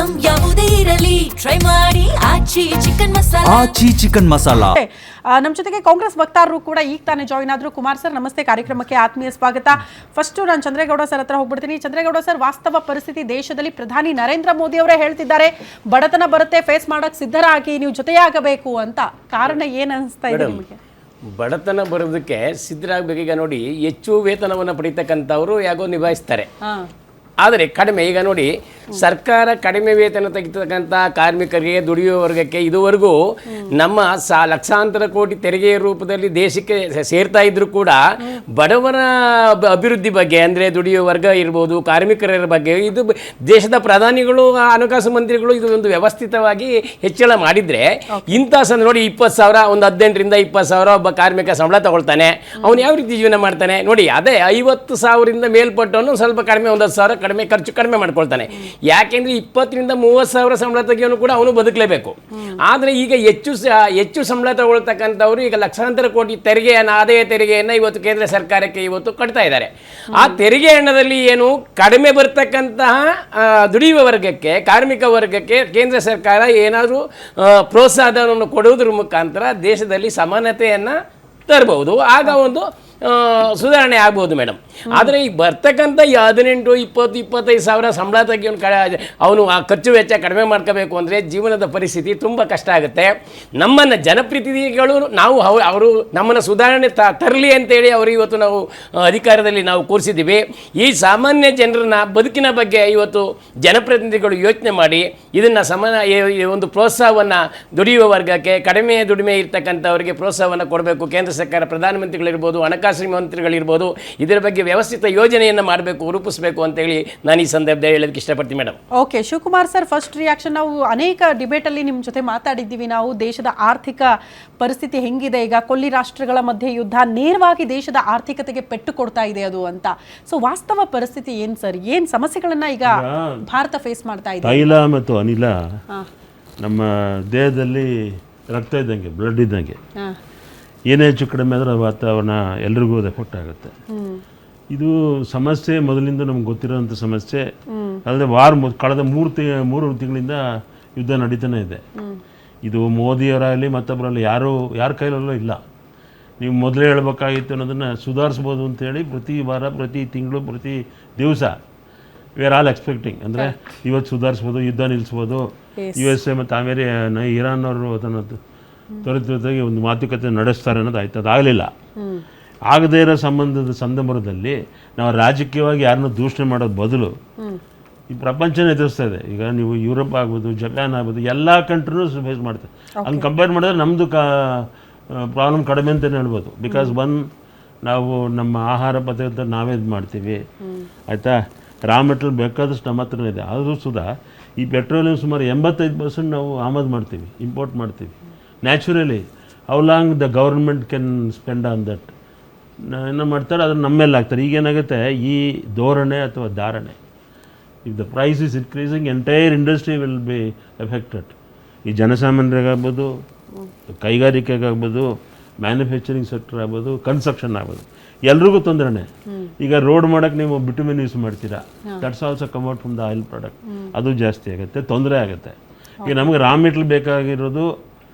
Item ಯಾವುದೇ ಇರಲಿ try ಮಾಡಿ ಆಚಿ ಚಿಕನ್ ಮಸಾಲಾ. ಆಚಿ ಚಿಕನ್ ಮಸಾಲಾ. ನಮ್ಮ ಜೊತೆಗೆ ಕಾಂಗ್ರೆಸ್ ವಕ್ತಾರರು ಕೂಡ ಈಗ ತಾನೇ ಜಾಯಿನ್ ಆದ್ರು. ಕುಮಾರ್ ಸರ್ ನಮಸ್ತೆ, ಕಾರ್ಯಕ್ರಮಕ್ಕೆ ಆತ್ಮೀಯ ಸ್ವಾಗತ. ಫಸ್ಟ್ ನಾನು ಚಂದ್ರೇಗೌಡ ಸರ್ ಹತ್ರ ಹೋಗ್ಬಿಡ್ತೀನಿ. ಚಂದ್ರೇಗೌಡ ಸರ್, ವಾಸ್ತವ ಪರಿಸ್ಥಿತಿ ದೇಶದಲ್ಲಿ ಪ್ರಧಾನಿ ನರೇಂದ್ರ ಮೋದಿ ಅವರೇ ಹೇಳ್ತಿದ್ದಾರೆ ಬಡತನ ಬರುತ್ತೆ, ಫೇಸ್ ಮಾಡಕ್ ಸಿದ್ಧರಾಗಿ, ನೀವು ಜೊತೆಯಾಗಬೇಕು ಅಂತ. ಕಾರಣ ಏನ್ ಅನಿಸ್ತಾ ಇದೆ ನಿಮಗೆ? ಬಡತನ ಬರೋದಕ್ಕೆ ಸಿದ್ಧರಾಗಬೇಕು. ಈಗ ನೋಡಿ, ಹೆಚ್ಚು ವೇತನವನ್ನು ಪಡಿತಕ್ಕಂಥವ್ರು ಯಾಕೋ ನಿಭಾಯಿಸ್ತಾರೆ, ಆದರೆ ಕಡಿಮೆ. ಈಗ ನೋಡಿ, ಸರ್ಕಾರ ಕಡಿಮೆ ವೇತನ ತೆಗಿತಕ್ಕಂಥ ಕಾರ್ಮಿಕರಿಗೆ, ದುಡಿಯುವ ವರ್ಗಕ್ಕೆ ಇದುವರೆಗೂ ನಮ್ಮ ಲಕ್ಷಾಂತರ ಕೋಟಿ ತೆರಿಗೆಯ ರೂಪದಲ್ಲಿ ದೇಶಕ್ಕೆ ಸೇರ್ತಾ ಇದ್ರು ಕೂಡ ಬಡವರ ಅಭಿವೃದ್ಧಿ ಬಗ್ಗೆ, ಅಂದರೆ ದುಡಿಯುವ ವರ್ಗ ಇರ್ಬೋದು, ಕಾರ್ಮಿಕರ ಬಗ್ಗೆ, ಇದು ದೇಶದ ಪ್ರಧಾನಿಗಳು, ಹಣಕಾಸು ಮಂತ್ರಿಗಳು ಇದು ಒಂದು ವ್ಯವಸ್ಥಿತವಾಗಿ ಹೆಚ್ಚಳ ಮಾಡಿದರೆ ಇಂಥ ನೋಡಿ 20,000, ಒಂದು 18ರಿಂದ 20,000 ಒಬ್ಬ ಕಾರ್ಮಿಕ ಸಂಬಳ ತಗೊಳ್ತಾನೆ. ಅವನು ಯಾವ ರೀತಿ ಜೀವನ ಮಾಡ್ತಾನೆ ನೋಡಿ? ಅದೇ 50,000ರಿಂದ ಮೇಲ್ಪಟ್ಟವನು ಸ್ವಲ್ಪ ಕಡಿಮೆ, 1,000 ಕಡಿಮೆ ಖರ್ಚು ಕಡಿಮೆ ಮಾಡ್ಕೊಳ್ತಾನೆ. ಯಾಕೆಂದರೆ 20ರಿಂದ 30,000 ಸಂಬಳ ತೆಗಿಯೋನು ಕೂಡ ಅವನು ಬದುಕಲೇಬೇಕು. ಆದರೆ ಈಗ ಹೆಚ್ಚು ಸಂಬಳ ತಗೊಳ್ತಕ್ಕಂಥವ್ರು ಈಗ ಲಕ್ಷಾಂತರ ಕೋಟಿ ತೆರಿಗೆಯನ್ನು, ಆದಾಯ ತೆರಿಗೆಯನ್ನು ಇವತ್ತು ಕೇಂದ್ರ ಸರ್ಕಾರಕ್ಕೆ ಇವತ್ತು ಕಟ್ತಾ ಇದ್ದಾರೆ. ಆ ತೆರಿಗೆ ಹಣದಲ್ಲಿ ಏನು ಕಡಿಮೆ ಬರ್ತಕ್ಕಂತಹ ದುಡಿಯುವ ವರ್ಗಕ್ಕೆ, ಕಾರ್ಮಿಕ ವರ್ಗಕ್ಕೆ ಕೇಂದ್ರ ಸರ್ಕಾರ ಏನಾದರೂ ಪ್ರೋತ್ಸಾಹವನ್ನು ಕೊಡುವುದರ ಮುಖಾಂತರ ದೇಶದಲ್ಲಿ ಸಮಾನತೆಯನ್ನು ತರಬಹುದು. ಆಗ ಒಂದು ಸುಧಾರಣೆ ಆಗ್ಬೋದು ಮೇಡಮ್. ಆದರೆ ಈಗ ಬರ್ತಕ್ಕಂಥ 18, 20, 25,000 ಸಂಬಳ ತೆಗಿಯೋನು ಅವನು ಆ ಖರ್ಚು ವೆಚ್ಚ ಕಡಿಮೆ ಮಾಡ್ಕೋಬೇಕು ಅಂದರೆ ಜೀವನದ ಪರಿಸ್ಥಿತಿ ತುಂಬ ಕಷ್ಟ ಆಗುತ್ತೆ. ನಮ್ಮನ್ನು ಜನಪ್ರತಿನಿಧಿಗಳು ಅವರು ನಮ್ಮನ್ನು ಸುಧಾರಣೆ ತರಲಿ ಅಂತೇಳಿ ಅವರು ಇವತ್ತು ನಾವು ಅಧಿಕಾರದಲ್ಲಿ ನಾವು ಕೂರಿಸಿದ್ದೀವಿ. ಈ ಸಾಮಾನ್ಯ ಜನರನ್ನ ಬದುಕಿನ ಬಗ್ಗೆ ಇವತ್ತು ಜನಪ್ರತಿನಿಧಿಗಳು ಯೋಚನೆ ಮಾಡಿ ಇದನ್ನು ಒಂದು ಪ್ರೋತ್ಸಾಹವನ್ನು ದುಡಿಯುವ ವರ್ಗಕ್ಕೆ, ಕಡಿಮೆ ದುಡಿಮೆ ಇರ್ತಕ್ಕಂಥವರಿಗೆ ಪ್ರೋತ್ಸಾಹವನ್ನು ಕೊಡಬೇಕು. ಕೇಂದ್ರ ಸರ್ಕಾರ ಪ್ರಧಾನಮಂತ್ರಿಗಳಿರ್ಬೋದು, ಹಣಕಾಸು ಮಂತ್ರಿಗಳಿರ್ಬೋದು, ಇದರ ಬಗ್ಗೆ ವ್ಯವಸ್ಥಿತ ಯೋಜನೆಯನ್ನು ಮಾಡಬೇಕು, ರೂಪಿಸಬೇಕು ಅಂತೇಳಿ ನಾನು ಈ ಸಂದರ್ಭದಲ್ಲಿ ಹೇಳೋದಕ್ಕೆ ಇಷ್ಟಪಡ್ತೀನಿ madam. Okay, Shivakumar sir, first reaction. ನಾವು ಅನೇಕ ಡಿಬೇಟಲ್ಲಿ ನಿಮ್ಮ ಜೊತೆ ಮಾತಾಡಿದ್ದೀವಿ. ನಾವು ದೇಶದ ಆರ್ಥಿಕ ಪರಿಸ್ಥಿತಿ ಹೆಂಗಿದೆ, ಈಗ ಕೊಲ್ಲಿ ರಾಷ್ಟ್ರಗಳ ಮಧ್ಯೆ ಯುದ್ಧ ನೇರವಾಗಿ ದೇಶದ ಆರ್ಥಿಕತೆಗೆ ಪೆಟ್ಟು ಕೊಡ್ತಾ ಇದೆ ಅದು ಅಂತ. ಸೊ ವಾಸ್ತವ ಪರಿಸ್ಥಿತಿ ಏನು ಸರ್? ಏನು ಸಮಸ್ಯೆಗಳನ್ನ ಈಗ ಭಾರತ ಫೇಸ್ ಮಾಡ್ತಾ ಇದೆ? ತೈಲ ಮತ್ತು ಅನಿಲ ನಮ್ಮ ದೇಹದಲ್ಲಿ ರಕ್ತ ಇದ್ದಂಗೆ, ಬ್ಲಡ್ ಇದ್ದಂಗೆ. ಏನೇ ಹೆಚ್ಚು ಕಡಿಮೆ ಆದರೆ ವಾತಾವರಣ ಎಲ್ರಿಗೂ ಎಫೆಕ್ಟ್ ಆಗುತ್ತೆ. ಇದು ಸಮಸ್ಯೆ ಮೊದಲಿಂದ ನಮ್ಗೆ ಗೊತ್ತಿರೋಂಥ ಸಮಸ್ಯೆ. ಅಲ್ಲದೆ ಕಳೆದ 3 ತಿಂಗಳಿಂದ ಯುದ್ಧ ನಡೀತಾನೆ ಇದೆ. ಇದು ಮೋದಿಯವರಾಗಲಿ ಮತ್ತೊಬ್ಬರಲ್ಲಿ ಯಾರ ಕೈಲಲ್ಲೂ ಇಲ್ಲ. ನೀವು ಮೊದಲೇ ಹೇಳ್ಬೇಕಾಗಿತ್ತು ಅನ್ನೋದನ್ನು ಸುಧಾರಿಸ್ಬೋದು ಅಂತೇಳಿ ಪ್ರತಿ ವಾರ, ಪ್ರತಿ ತಿಂಗಳು, ಪ್ರತಿ ದಿವಸ ವಿ ಆರ್ ಆಲ್ ಎಕ್ಸ್ಪೆಕ್ಟಿಂಗ್. ಅಂದರೆ ಇವತ್ತು ಸುಧಾರಿಸ್ಬೋದು, ಯುದ್ಧ ನಿಲ್ಲಿಸ್ಬೋದು. USA ಮತ್ತು ಇರಾನ್ ಅವರು ಅದನ್ನು ತ್ವರಿತವಾಗಿ ಒಂದು ಮಾತುಕತೆ ನಡೆಸ್ತಾರೆ ಅನ್ನೋದು ಆಯ್ತು. ಅದಾಗಲಿಲ್ಲ. ಆಗದೇ ಇರೋ ಸಂದರ್ಭದಲ್ಲಿ ನಾವು ರಾಜಕೀಯವಾಗಿ ಯಾರನ್ನೂ ದೂಷಣೆ ಮಾಡೋದು ಬದಲು ಈ ಪ್ರಪಂಚನ ಎದುರಿಸ್ತಾ ಇದೆ. ಈಗ ನೀವು ಯುರೋಪ್ ಆಗ್ಬೋದು, ಜಪಾನ್ ಆಗ್ಬೋದು, ಎಲ್ಲ ಕಂಟ್ರಿನೂ ಫೇಸ್ ಮಾಡ್ತಾರೆ. ಹಂಗೆ ಕಂಪೇರ್ ಮಾಡಿದ್ರೆ ನಮ್ಮದು ಪ್ರಾಬ್ಲಮ್ ಕಡಿಮೆ ಅಂತಲೇ ಹೇಳ್ಬೋದು. ಬಿಕಾಸ್ ನಾವು ನಮ್ಮ ಆಹಾರ ಪದಾರ್ಥ ನಾವೇ ಇದು ಮಾಡ್ತೀವಿ, ಆಯಿತಾ. ರಾ ಮೆಟೀರಿಯಲ್ ಬೇಕಾದಷ್ಟು ನಮ್ಮ ಹತ್ರ ಇದೆ. ಆದರೂ ಸುಧಾ ಈ ಪೆಟ್ರೋಲಿಯಂ ಸುಮಾರು 85% ನಾವು ಆಮದು ಮಾಡ್ತೀವಿ, ಇಂಪೋರ್ಟ್ ಮಾಡ್ತೀವಿ. Naturally how long the government can spend on that ಏನೋ ಮಾಡ್ತಾರೆ, ಅದನ್ನು ನಮ್ಮೇಲೆ ಹಾಕ್ತಾರೆ. ಈಗೇನಾಗುತ್ತೆ, ಈ ಧೋರಣೆ ಅಥವಾ ಧಾರಣೆ, if the price is increasing entire industry will be affected. ಈ ಜನಸಾಮಾನ್ಯರಿಗಾಗ್ಬೋದು, ಕೈಗಾರಿಕೆಗಾಗ್ಬೋದು, ಮ್ಯಾನುಫ್ಯಾಕ್ಚರಿಂಗ್ ಸೆಕ್ಟರ್ ಆಗ್ಬೋದು, ಕನ್ಸ್ಟ್ರಕ್ಷನ್ ಆಗ್ಬೋದು, ಎಲ್ರಿಗೂ ತೊಂದರೆನೇ. ಈಗ ರೋಡ್ ಮಾಡೋಕ್ಕೆ ನೀವು ಬಿಟುಮಿನ್ ಯೂಸ್ ಮಾಡ್ತೀರಾ, that's also come out from the oil product. ಅದು ಜಾಸ್ತಿ ಆಗುತ್ತೆ, ತೊಂದರೆ ಆಗುತ್ತೆ. ಈಗ ನಮಗೆ ರಾ ಮೆಟೀರಿಯಲ್ ಬೇಕಾಗಿರೋದು,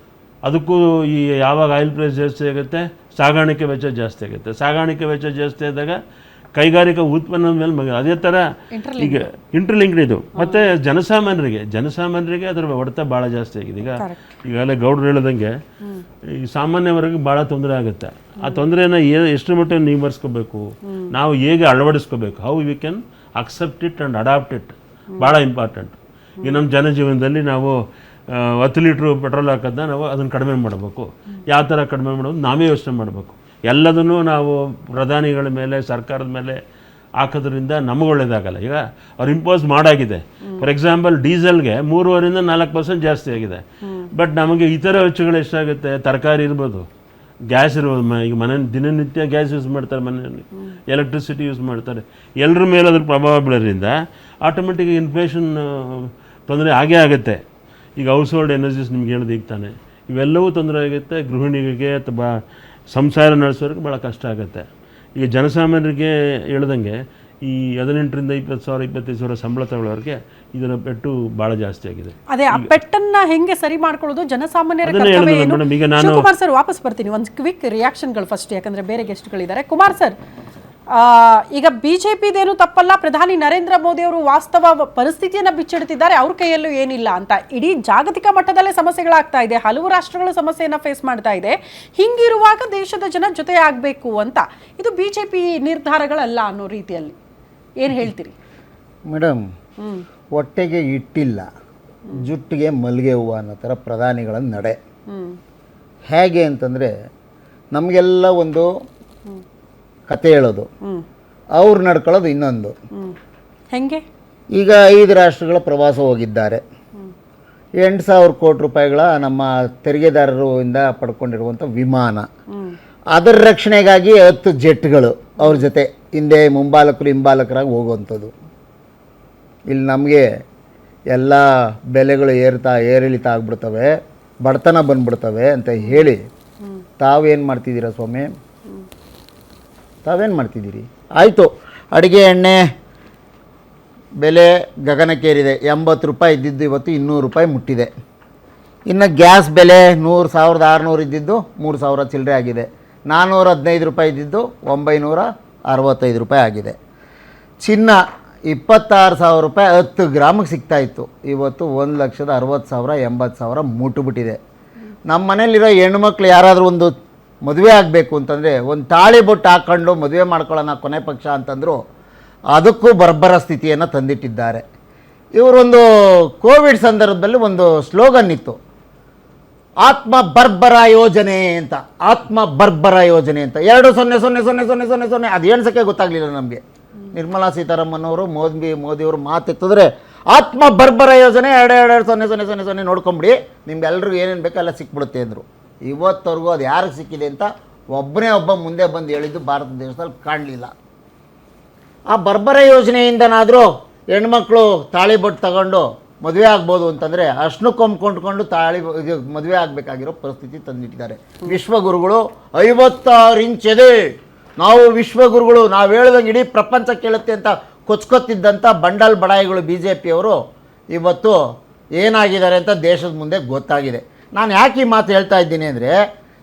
ಅದಕ್ಕೂ ಈ ಯಾವಾಗ ಆಯಿಲ್ ಪ್ರೈಸ್ ಜಾಸ್ತಿ ಆಗುತ್ತೆ, ಸಾಗಾಣಿಕೆ ವೆಚ್ಚ ಜಾಸ್ತಿ ಆಗುತ್ತೆ. ಸಾಗಾಣಿಕೆ ವೆಚ್ಚ ಜಾಸ್ತಿ ಆದಾಗ ಕೈಗಾರಿಕಾ ಉತ್ಪನ್ನದ ಮೇಲೆ ಅದೇ ಥರ ಈಗ ಇಂಟರ್ಲಿಂಕ್ಡ್ ಇದು. ಮತ್ತು ಜನಸಾಮಾನ್ಯರಿಗೆ ಅದರ ಹೊಡೆತ ಭಾಳ ಜಾಸ್ತಿ ಆಗಿದೆ. ಈಗಾಗಲೇ ಗೌಡ್ರು ಹೇಳ್ದಂಗೆ ಈ ಸಾಮಾನ್ಯ ವರ್ಗಕ್ಕೆ ಭಾಳ ತೊಂದರೆ ಆಗುತ್ತೆ. ಆ ತೊಂದರೆನ ಎಷ್ಟು ಮಟ್ಟಿಗೆ ನಿವಾರಿಸ್ಕೋಬೇಕು, ನಾವು ಹೇಗೆ ಅಳವಡಿಸ್ಕೋಬೇಕು, how we can accept it and adapt it, ಭಾಳ ಇಂಪಾರ್ಟೆಂಟ್. ಈಗ ನಮ್ಮ ಜನಜೀವನದಲ್ಲಿ ನಾವು 10 ಲೀಟ್ರು ಪೆಟ್ರೋಲ್ ಹಾಕೋದನ್ನ ನಾವು ಅದನ್ನು ಕಡಿಮೆ ಮಾಡಬೇಕು. ಯಾವ ಥರ ಕಡಿಮೆ ಮಾಡೋದು ನಾವೇ ಯೋಚನೆ ಮಾಡಬೇಕು. ಎಲ್ಲದನ್ನೂ ನಾವು ಪ್ರಧಾನಿಗಳ ಮೇಲೆ, ಸರ್ಕಾರದ ಮೇಲೆ ಹಾಕೋದ್ರಿಂದ ನಮಗೆ ಒಳ್ಳೇದಾಗಲ್ಲ. ಈಗ ಅವ್ರು ಇಂಪೋಸ್ ಮಾಡಾಗಿದೆ. ಫಾರ್ ಎಕ್ಸಾಂಪಲ್ ಡೀಸೆಲ್ಗೆ 3.5% 4% ಜಾಸ್ತಿ ಆಗಿದೆ. ಬಟ್ ನಮಗೆ ಇತರ ವೆಚ್ಚಗಳು ಎಷ್ಟಾಗುತ್ತೆ, ತರಕಾರಿ ಇರ್ಬೋದು, ಗ್ಯಾಸ್ ಇರ್ಬೋದು. ಈಗ ದಿನನಿತ್ಯ ಗ್ಯಾಸ್ ಯೂಸ್ ಮಾಡ್ತಾರೆ, ಮನೆಯಲ್ಲಿ ಎಲೆಕ್ಟ್ರಿಸಿಟಿ ಯೂಸ್ ಮಾಡ್ತಾರೆ. ಎಲ್ಲರ ಮೇಲೆ ಅದ್ರ ಪ್ರಭಾವ ಬೀಳೋದ್ರಿಂದ ಆಟೋಮೆಟಿಕ್ ಇನ್ಫ್ಲೇಷನ್ ತೊಂದರೆ ಆಗೇ ಆಗುತ್ತೆ. ಈಗ ಹೌಸ್ ಹೋಲ್ಡ್ ಎನರ್ಜೀಸ್ ನಿಮ್ಗೆ ಹೇಳೋದು ಈಗ ತಾನೆ, ಇವೆಲ್ಲವೂ ತೊಂದರೆ ಆಗುತ್ತೆ. ಗೃಹಿಣಿಗೆ ಅಥವಾ ಸಂಸಾರ ನಡೆಸೋರಿಗೆ ಭಾಳ ಕಷ್ಟ ಆಗುತ್ತೆ. ಈಗ ಜನಸಾಮಾನ್ಯರಿಗೆ ಹೇಳ್ದಂಗೆ ಈ 18ರಿಂದ 20,000 25,000 ಸಂಬಳ ತಗೊಳ್ಳೋರಿಗೆ ಇದರ ಪೆಟ್ಟು ಭಾಳ ಜಾಸ್ತಿ ಆಗಿದೆ. ಅದೇ ಆ ಪೆಟ್ಟನ್ನ ಹೆಂಗೆ ಸರಿ ಮಾಡ್ಕೊಳ್ಳೋದು ಜನಸಾಮಾನ್ಯರ ಅದನ್ನೇ ಕರ್ತವ್ಯ ಹೇಳಿದ್ರು ಏನು? ಮೇಡಮ್. ಈಗ ನಾನು ಶಿವಕುಮಾರ್ ಸರ್ ವಾಪಸ್ ಬರ್ತೀನಿ, ಒಂದು ಕ್ವಿಕ್ ರಿಯಾಕ್ಷನ್ಗಳು ಫಸ್ಟ್, ಯಾಕಂದ್ರೆ ಬೇರೆ ಗೆಸ್ಟ್ಗಳಿದ್ದಾರೆ. ಕುಮಾರ್ ಸರ್, ಈಗ ಬಿಜೆಪಿದೇನು ತಪ್ಪಲ್ಲ, ಪ್ರಧಾನಿ ನರೇಂದ್ರ ಮೋದಿ ಅವರು ವಾಸ್ತವ ಪರಿಸ್ಥಿತಿಯನ್ನ ಬಿಚ್ಚಿಡ್ತಿದ್ದಾರೆ, ಅವ್ರ ಕೈಯಲ್ಲೂ ಏನಿಲ್ಲ ಅಂತ. ಇಡೀ ಜಾಗತಿಕ ಮಟ್ಟದಲ್ಲೇ ಸಮಸ್ಯೆಗಳಾಗ್ತಾ ಇದೆ, ಹಲವು ರಾಷ್ಟ್ರಗಳು ಸಮಸ್ಯೆಯನ್ನ ಫೇಸ್ ಮಾಡ್ತಾ ಇದೆ. ಹಿಂಗಿರುವಾಗ ದೇಶದ ಜನ ಜೊತೆ ಆಗಬೇಕು ಅಂತ ಇದು ಬಿಜೆಪಿ ನಿರ್ಧಾರಗಳಲ್ಲ ಅನ್ನೋ ರೀತಿಯಲ್ಲಿ ಏನು ಹೇಳ್ತೀರಿ ಮೇಡಮ್? ಹೊಟ್ಟೆಗೆ ಇಟ್ಟಿಲ್ಲ, ಜುಟ್ಟಿಗೆ ಮಲ್ಲಿಗೆ ಹೂವು ಅನ್ನೋ ಥರ ಪ್ರಧಾನಿಗಳ ನಡೆ. ಹೇಗೆ ಅಂತಂದರೆ ನಮಗೆಲ್ಲ ಒಂದು ಕತೆ ಹೇಳೋದು, ಅವ್ರು ನಡ್ಕೊಳ್ಳೋದು ಇನ್ನೊಂದು. ಹೆಂಗೆ? ಈಗ 5 ರಾಷ್ಟ್ರಗಳ ಪ್ರವಾಸ ಹೋಗಿದ್ದಾರೆ. 8,000 ಕೋಟಿ ರೂಪಾಯಿಗಳ ನಮ್ಮ ತೆರಿಗೆದಾರರಿಂದ ಪಡ್ಕೊಂಡಿರುವಂಥ ವಿಮಾನ, ಅದರ ರಕ್ಷಣೆಗಾಗಿ 10 ಜೆಟ್ಗಳು ಅವ್ರ ಜೊತೆ ಹಿಂದೆ ಮುಂಬಾಲಕರು ಹಿಂಬಾಲಕರಾಗಿ ಹೋಗುವಂಥದ್ದು. ಇಲ್ಲಿ ನಮಗೆ ಎಲ್ಲ ಬೆಲೆಗಳು ಏರಿಳಿತ ಆಗ್ಬಿಡ್ತವೆ, ಬಡತನ ಬಂದ್ಬಿಡ್ತವೆ ಅಂತ ಹೇಳಿ ತಾವೇನು ಮಾಡ್ತಿದ್ದೀರಾ ಸ್ವಾಮಿ? ತಾವೇನು ಮಾಡ್ತಿದ್ದೀರಿ? ಆಯಿತು, ಅಡುಗೆ ಎಣ್ಣೆ ಬೆಲೆ ಗಗನಕ್ಕೇರಿದೆ. 80 ರೂಪಾಯಿ ಇದ್ದಿದ್ದು ಇವತ್ತು 200 ರೂಪಾಯಿ ಮುಟ್ಟಿದೆ. ಇನ್ನು ಗ್ಯಾಸ್ ಬೆಲೆ 1,600 ಇದ್ದಿದ್ದು 3,000 ಚಿಲ್ಲರೆ ಆಗಿದೆ. 415 ರೂಪಾಯಿ ಇದ್ದಿದ್ದು 965 ರೂಪಾಯಿ ಆಗಿದೆ. ಚಿನ್ನ 26,000 ರೂಪಾಯಿ 10 ಗ್ರಾಮಿಗೆ ಸಿಗ್ತಾಯಿತ್ತು, ಇವತ್ತು 1,60,000 80,000 ಮುಟ್ಟುಬಿಟ್ಟಿದೆ. ನಮ್ಮ ಮನೇಲಿರೋ ಹೆಣ್ಮಕ್ಳು ಯಾರಾದರೂ ಒಂದು ಮದುವೆ ಆಗಬೇಕು ಅಂತಂದರೆ ಒಂದು ತಾಳಿ ಬೊಟ್ಟು ಹಾಕ್ಕೊಂಡು ಮದುವೆ ಮಾಡ್ಕೊಳ್ಳೋಣ ಕೊನೆ ಪಕ್ಷ ಅಂತಂದರು, ಅದಕ್ಕೂ ಬರ್ಬರ ಸ್ಥಿತಿಯನ್ನು ತಂದಿಟ್ಟಿದ್ದಾರೆ. ಇವರೊಂದು ಕೋವಿಡ್ ಸಂದರ್ಭದಲ್ಲಿ ಒಂದು ಸ್ಲೋಗನ್ ಇತ್ತು, ಆತ್ಮ ಬರ್ಬರ ಯೋಜನೆ ಅಂತ. ಆತ್ಮ ಬರ್ಬರ ಯೋಜನೆ ಅಂತ 2000000000 ಅದು ಎಣ್ಸಕ್ಕೆ ಗೊತ್ತಾಗಲಿಲ್ಲ ನಮಗೆ. ನಿರ್ಮಲಾ ಸೀತಾರಾಮನ್ ಅವರು ಮೋದಿಯವರು ಮಾತೆತ್ತಿದ್ರೆ ಆತ್ಮ ಬರ್ಬರ ಯೋಜನೆ 20000000 ನೋಡ್ಕೊಂಬಿಡಿ, ನಿಮ್ಗೆಲ್ರಿಗೂ ಏನೇನು ಬೇಕೋ ಎಲ್ಲ ಸಿಕ್ಬಿಡುತ್ತೆ ಅಂದರು. ಇವತ್ತವರೆಗೂ ಅದು ಯಾರಿಗೆ ಸಿಕ್ಕಿದೆ ಅಂತ ಒಬ್ಬ ಮುಂದೆ ಬಂದು ಹೇಳಿದ್ದು ಭಾರತ ದೇಶದಲ್ಲಿ ಕಾಣಲಿಲ್ಲ. ಆ ಬರ್ಬರ ಯೋಜನೆಯಿಂದನಾದರೂ ಹೆಣ್ಮಕ್ಳು ತಾಳಿ ಬೊಟ್ಟು ತಗೊಂಡು ಮದುವೆ ಆಗ್ಬೋದು ಅಂತಂದರೆ ಅರ್ಶನಕ್ಕೊಂದು ಕೊಂಡ್ಕೊಂಡು ಮದುವೆ ಆಗಬೇಕಾಗಿರೋ ಪರಿಸ್ಥಿತಿ ತಂದಿಟ್ಟಿದ್ದಾರೆ. ವಿಶ್ವಗುರುಗಳು 56 ಇಂಚ್ ಎದೆ, ನಾವು ವಿಶ್ವಗುರುಗಳು, ನಾವು ಹೇಳ್ದಂಗೆ ಇಡೀ ಪ್ರಪಂಚ ಕೇಳುತ್ತೆ ಅಂತ ಕೊಚ್ಕೊತಿದ್ದಂಥ ಬಂಡಲ್ ಬಡಾಯಿಗಳು ಬಿ ಜೆ ಪಿಯವರು ಇವತ್ತು ಏನಾಗಿದ್ದಾರೆ ಅಂತ ದೇಶದ ಮುಂದೆ ಗೊತ್ತಾಗಿದೆ. ನಾನು ಯಾಕೆ ಈ ಮಾತು ಹೇಳ್ತಾ ಇದ್ದೀನಿ ಅಂದರೆ,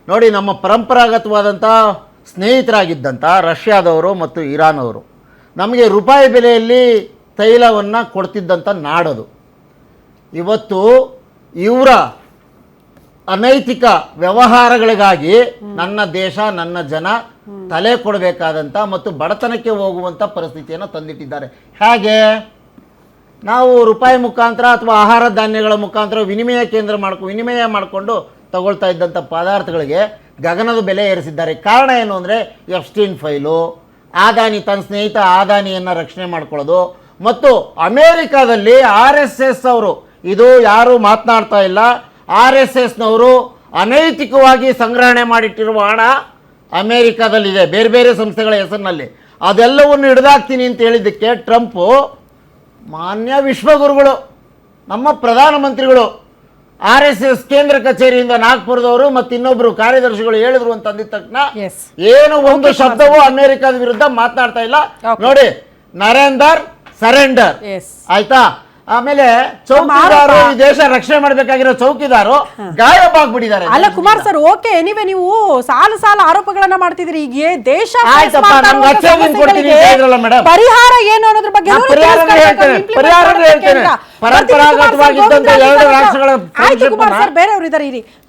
ನೋಡಿ, ನಮ್ಮ ಪರಂಪರಾಗತವಾದಂಥ ಸ್ನೇಹಿತರಾಗಿದ್ದಂಥ ರಷ್ಯಾದವರು ಮತ್ತು ಇರಾನ್ ಅವರು ನಮಗೆ ರೂಪಾಯಿ ಬೆಲೆಯಲ್ಲಿ ತೈಲವನ್ನು ಕೊಡ್ತಿದ್ದಂಥ ನಾಡದು. ಇವತ್ತು ಇವರ ಅನೈತಿಕ ವ್ಯವಹಾರಗಳಿಗಾಗಿ ನನ್ನ ದೇಶ ನನ್ನ ಜನ ತಲೆ ಕೊಡಬೇಕಾದಂಥ ಮತ್ತು ಬಡತನಕ್ಕೆ ಹೋಗುವಂಥ ಪರಿಸ್ಥಿತಿಯನ್ನು ತಂದಿಟ್ಟಿದ್ದಾರೆ. ಹೇಗೆ? ನಾವು ರೂಪಾಯಿ ಮುಖಾಂತರ ಅಥವಾ ಆಹಾರ ಧಾನ್ಯಗಳ ಮುಖಾಂತರ ವಿನಿಮಯ ಮಾಡಿಕೊಂಡು ತಗೊಳ್ತಾ ಇದ್ದಂಥ ಪದಾರ್ಥಗಳಿಗೆ ಗಗನದ ಬೆಲೆ ಏರಿಸಿದ್ದಾರೆ. ಕಾರಣ ಏನು ಅಂದರೆ ಎಫ್ಸ್ಟೀನ್ ಫೈಲು, ಆದಾನಿ ತನ್ನ ಸ್ನೇಹಿತ ಆದಾನಿಯನ್ನು ರಕ್ಷಣೆ ಮಾಡ್ಕೊಳ್ಳೋದು, ಮತ್ತು ಅಮೇರಿಕಾದಲ್ಲಿ RSS ಅವರು, ಇದು ಯಾರೂ ಮಾತನಾಡ್ತಾ ಇಲ್ಲ, RSSನವರು ಅನೈತಿಕವಾಗಿ ಸಂಗ್ರಹಣೆ ಮಾಡಿಟ್ಟಿರುವ ಹಣ ಅಮೇರಿಕಾದಲ್ಲಿದೆ ಬೇರೆ ಬೇರೆ ಸಂಸ್ಥೆಗಳ ಹೆಸರಿನಲ್ಲಿ. ಅದೆಲ್ಲವನ್ನು ಹಿಡಿದಾಕ್ತೀನಿ ಅಂತ ಹೇಳಿದ್ದಕ್ಕೆ ಟ್ರಂಪು, ಮಾನ್ಯ ವಿಶ್ವಗುರುಗಳು, ನಮ್ಮ ಪ್ರಧಾನಮಂತ್ರಿಗಳು, RSS ಕೇಂದ್ರ ಕಚೇರಿಯಿಂದ ನಾಗ್ಪುರದವರು ಮತ್ತು ಇನ್ನೊಬ್ಬರು ಕಾರ್ಯದರ್ಶಿಗಳು ಹೇಳಿದ್ರು ಅಂತ ಅಂದಿದ ತಕ್ಷಣ ಏನು ಒಂದು ಶಬ್ದವೂ ಅಮೆರಿಕದ ವಿರುದ್ಧ ಮಾತನಾಡ್ತಾ ಇಲ್ಲ. ನೋಡಿ, ನರೇಂದರ್ ಸರೆಂಡರ್ ಆಯ್ತಾ. ಆಮೇಲೆ ಚೌಕಿದಾರು, ಈ ದೇಶ ರಕ್ಷಣೆ ಮಾಡಬೇಕಾಗಿರೋ ಚೌಕಿದಾರು ಗಾಯಬಾಗ್ಬಿಟ್ಟಿದ್ದಾರೆ. ಅಲ್ಲ ಕುಮಾರ್ ಸರ್, ಓಕೆ, ಎನಿವೆ ನೀವು ಸಾಲ ಆರೋಪಗಳನ್ನ ಮಾಡ್ತಿದ್ರಿ. ಈಗ ದೇಶ ಪರಿಹಾರ ಏನು ಅನ್ನೋದ್ರ ಬಗ್ಗೆ ಪರಂಪರಾಗತವಾಗಿದ್ದಂತ 2 ರಾಷ್ಟ್ರಗಳ ಬೇರೆಯವರು ಇದಾರೆ ಇರಿ.